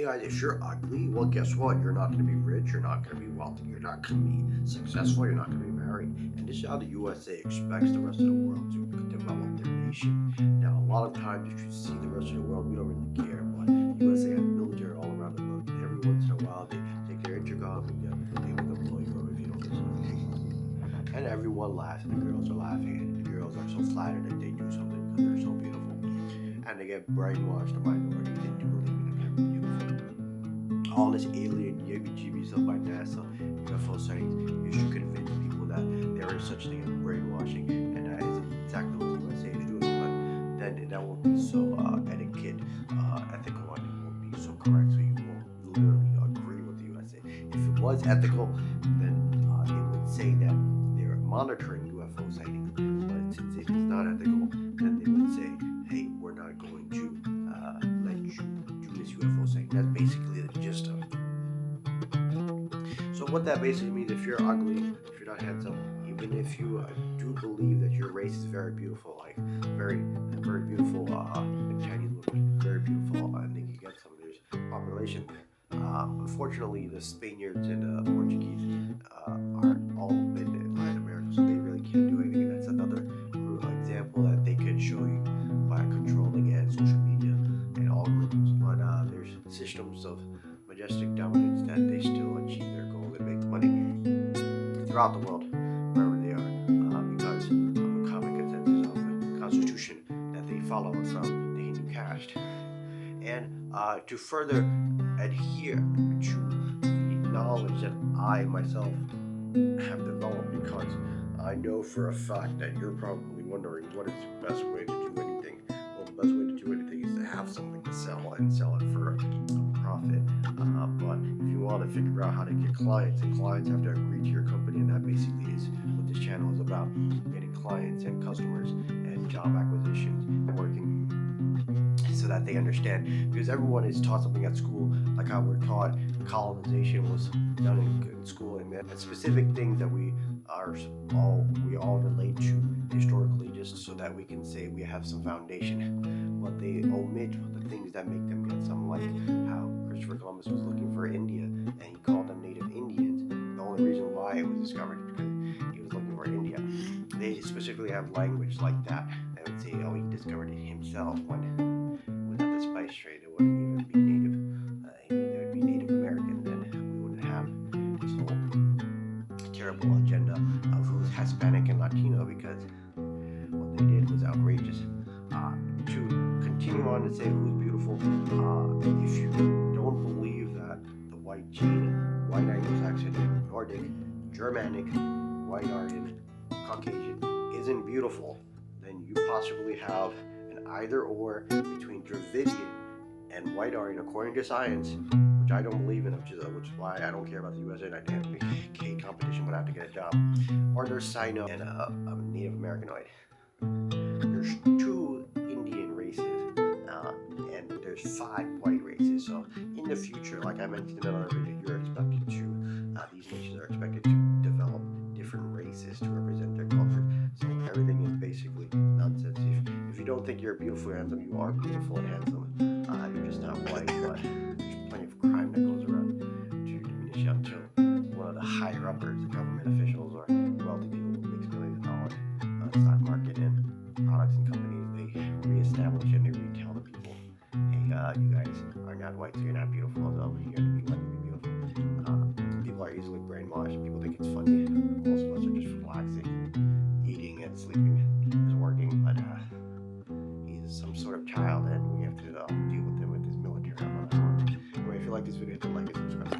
Hey guys, if you're ugly, well, guess what? You're not going to be rich, you're not going to be wealthy, you're not going to be successful, you're not going to be married. And this is how the USA expects the rest of the world to develop their nation. Now, a lot of times, if you see the rest of the world, we don't really care, but the USA has military all around the world. Every once in a while, they take their intercom and they will blow you over if you don't listen to them. And everyone laughs, and the girls are laughing, and the girls are so flattered that they do something because they're so beautiful. And they get brainwashed, the minorities, into believing that they're beautiful. All this alien yibby-jibby stuff by NASA, UFO sightings, you should convince people that there is such thing as brainwashing, and that is exactly what the USA is doing. But then that won't be so ethical, and it won't be so correct. So you won't literally agree with the USA. If it was ethical, then it would say that they're monitoring UFO sightings. But since it is not ethical, then they would say, "Hey, we're not going to let you do this UFO sighting." That's basically the gist of it. So what that basically means, if you're ugly, if you're not handsome, even if you do believe that your race is very beautiful, like very beautiful, the Chinese look very beautiful, and they can get some of their population there. Unfortunately, the Spaniards and the Portuguese are all in Latin America, so they really can't do anything. And that's another example that they can show you by controlling social media and algorithms. But there's systems of majestic dominance that they still achieve their goal and make money throughout the world, wherever they are, because of the common consensus of the Constitution that they follow from the Hindu caste. And to further adhere to the knowledge that I myself have developed, because I know for a fact that you're probably wondering what is the best way to do anything. Well, the best way to do anything is to have something to sell and sell it for a profit. But if you want to figure out how to get clients, and clients have to agree to your company, and that basically is what this channel is about: getting clients and customers and job acquisitions and working so that they understand. Because everyone is taught something at school, like how we're taught colonization was done in school, and that specific things that we all relate to historically, just so that we can say we have some foundation. But they omit the things that make them get some, like how Christopher Columbus was looking for India and he called them native Indians. The only reason why it was discovered is because he was looking for India. They specifically have language like that that would say, "Oh, he discovered it himself," when without the spice trade, it wouldn't even be native. It would be Native American. Then we wouldn't have this whole terrible agenda of who's Hispanic and Latino, because what they did was outrageous. To continue on to say who's beautiful, if you don't believe that the white gene, white Anglo-Saxon, Nordic, Germanic, white Aryan, Caucasian isn't beautiful, then you possibly have an either or between Dravidian and white Aryan, according to science, which I don't believe in, which is why I don't care about the USA and I can't make competition but I have to get a job. Or there's Sino and a Native Americanoid. There's 2 Indian races, and there's 5 white races. So in the future, like I mentioned in another video, these nations are expected to develop different races to represent their culture. So everything is basically nonsense. If you don't think you're beautiful or handsome, you are beautiful and handsome. You're just not white, but there's plenty of crime that goes around to diminish you until one of the higher uppers, government officials, or wealthy people who makes millions of dollars on the stock market and products and companies, they reestablish and they retell the people, "Hey, you guys are not white, so you're not beautiful, although you're going to be white to be beautiful." People are easily brainwashed. People think it's funny. Most of us are just relaxing, eating and sleeping, just working, but he's some sort of child, and we have to deal with him with his military. Anyway, if you like this video, hit the like and subscribe.